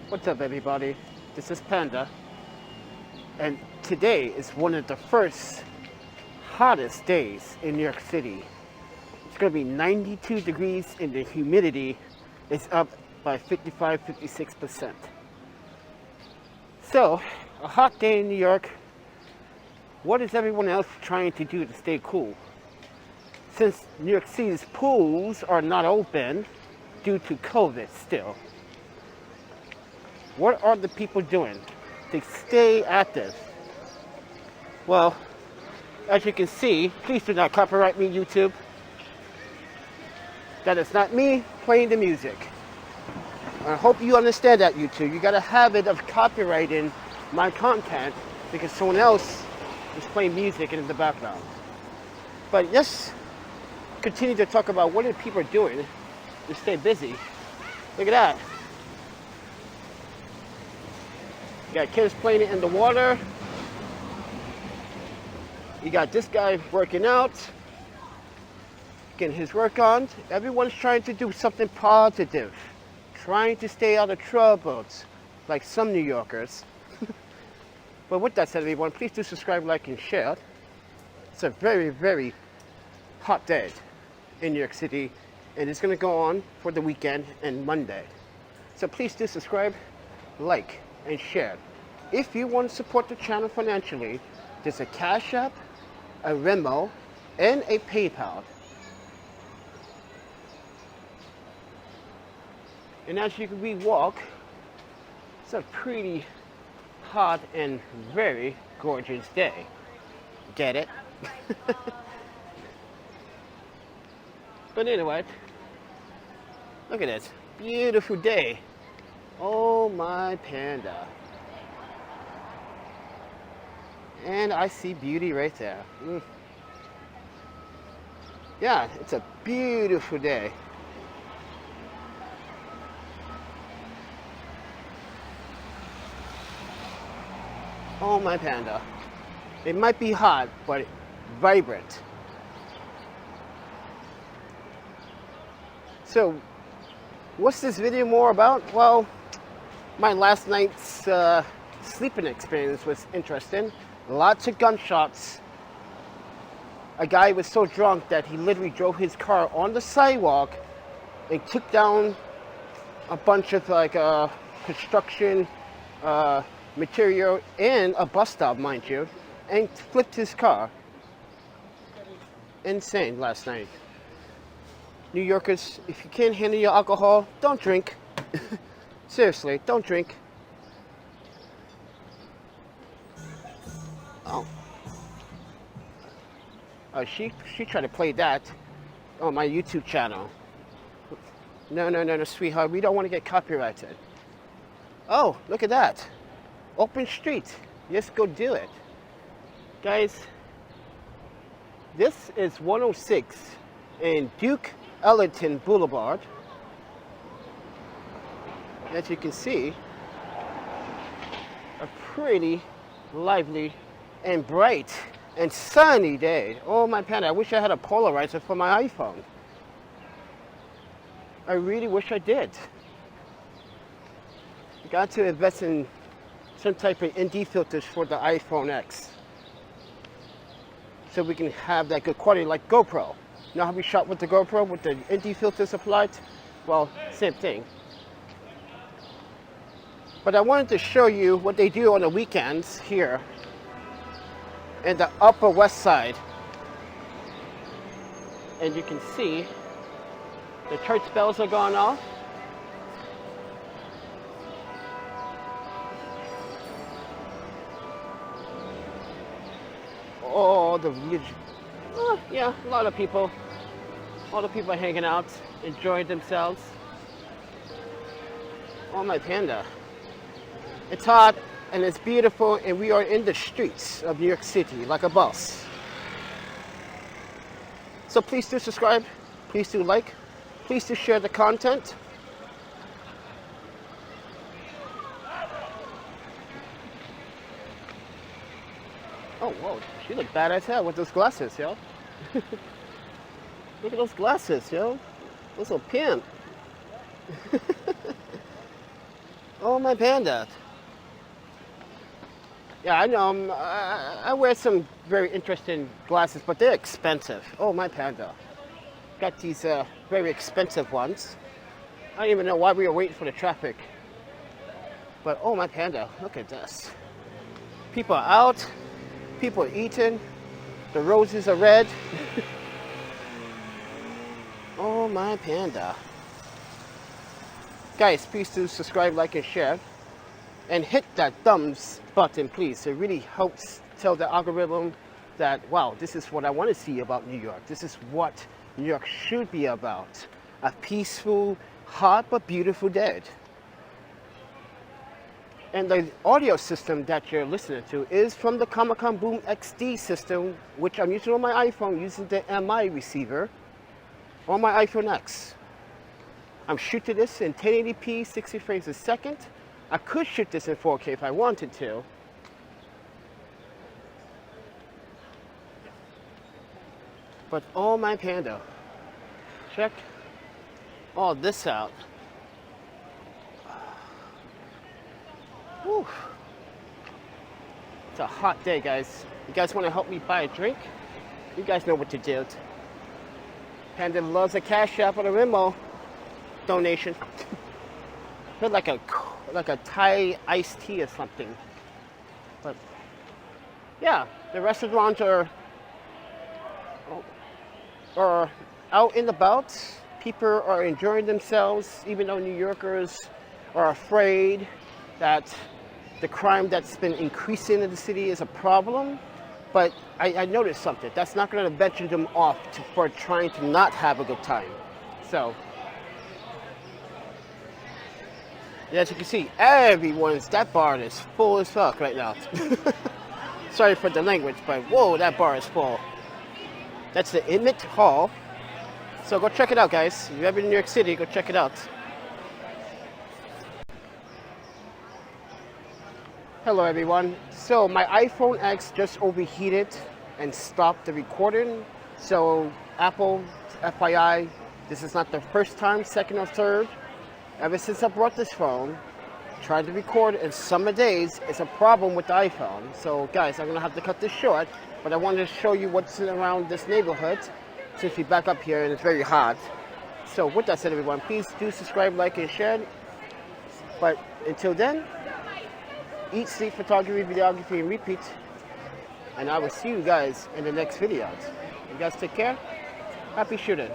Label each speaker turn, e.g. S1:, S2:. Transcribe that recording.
S1: What's up, everybody? This is Panda, and today is one of the first hottest days in New York City. It's going to be 92 degrees and the humidity is up by 55-56%. So, a hot day in New York. What is everyone else trying to do to stay cool? Since New York City's pools are not open due to COVID still, what are the people doing to stay active? Well, as you can see, please do not copyright me, YouTube. That is not me playing the music. I hope you understand that, YouTube. You got a habit of copyrighting my content because someone else is playing music in the background. But let's continue to talk about what are people doing to stay busy. Look at that. You got kids playing it in the water. You got this guy working out, getting his work on. Everyone's trying to do something positive, trying to stay out of trouble, like some New Yorkers. But with that said, everyone, please do subscribe, like, and share. It's a very, very hot day in New York City, and it's going to go on for the weekend and Monday. So please do subscribe, like, and share. If you want to support the channel financially, there's a Cash App, a Venmo, and a PayPal. And as you can walk, it's a pretty hot and very gorgeous day. Get it? But anyway, look at this beautiful day. Oh my panda. And I see beauty right there. Yeah, it's a beautiful day. Oh my panda. It might be hot, but vibrant. So, what's this video more about? Well, my last night's sleeping experience was interesting. Lots of gunshots. A guy was so drunk that he literally drove his car on the sidewalk and took down a bunch of construction material in a bus stop, mind you, and flipped his car. Insane last night. New Yorkers, if you can't handle your alcohol, don't drink. Seriously, don't drink. Oh, she tried to play that on my YouTube channel. No, sweetheart, we don't want to get copyrighted. Oh, look at that. Open street. Just go do it. Guys, this is 106 in Duke Ellington Boulevard. As you can see, a pretty lively and bright and sunny day. Oh my panda, I wish I had a polarizer for my iPhone. I really wish I did. Got to invest in some type of ND filters for the iPhone X, so we can have that good quality like GoPro. You know how we shot with the GoPro with the ND filters applied? Well, same thing. But I wanted to show you what they do on the weekends here in the Upper West Side. And you can see the church bells are going off. Oh, yeah, a lot of people. All the people hanging out, enjoying themselves. Oh my panda. It's hot and it's beautiful, and we are in the streets of New York City like a boss. So please do subscribe, please do like, please do share the content. Oh, whoa, she looked bad as hell with those glasses, yo. Look at those glasses, yo. Those are pimp. Oh, my panda. Yeah, I know. I wear some very interesting glasses, but they're expensive. Oh, my panda. Got these very expensive ones. I don't even know why we were waiting for the traffic. But oh, my panda, look at this. People are out. People are eating. The roses are red. Oh, my panda. Guys, please do subscribe, like, and share. And hit that thumbs button, please. It really helps tell the algorithm that, wow, this is what I want to see about New York. This is what New York should be about. A peaceful, hot, but beautiful day. And the audio system that you're listening to is from the Comic-Con Boom XD system, which I'm using on my iPhone using the NANYI receiver on my iPhone X. I'm shooting this in 1080p, 60 frames a second. I could shoot this in 4K if I wanted to. But oh, my panda. Check all this out. Whew. It's a hot day, guys. You guys want to help me buy a drink? You guys know what to do. Panda loves a Cash App or a Venmo donation. Feel like a Thai iced tea or something. But yeah, the restaurants are out and about. People are enjoying themselves, even though New Yorkers are afraid that the crime that's been increasing in the city is a problem. But I noticed something. That's not going to venture them off for trying to not have a good time. So, as you can see, that bar is full as fuck right now. Sorry for the language, but whoa, that bar is full. That's the Emmett Hall. So go check it out, guys. If you're ever in New York City, go check it out. Hello, everyone. So my iPhone X just overheated and stopped the recording. So Apple, FYI, this is not the first time, second or third. Ever since I brought this phone, tried to record in summer days, it's a problem with the iPhone. So guys, I'm gonna have to cut this short, but I wanted to show you what's around this neighborhood since we're back up here and it's very hot. So with that said, everyone, please do subscribe, like, and share. But until then, eat, sleep, photography, videography, and repeat. And I will see you guys in the next video. You guys take care. Happy shooting.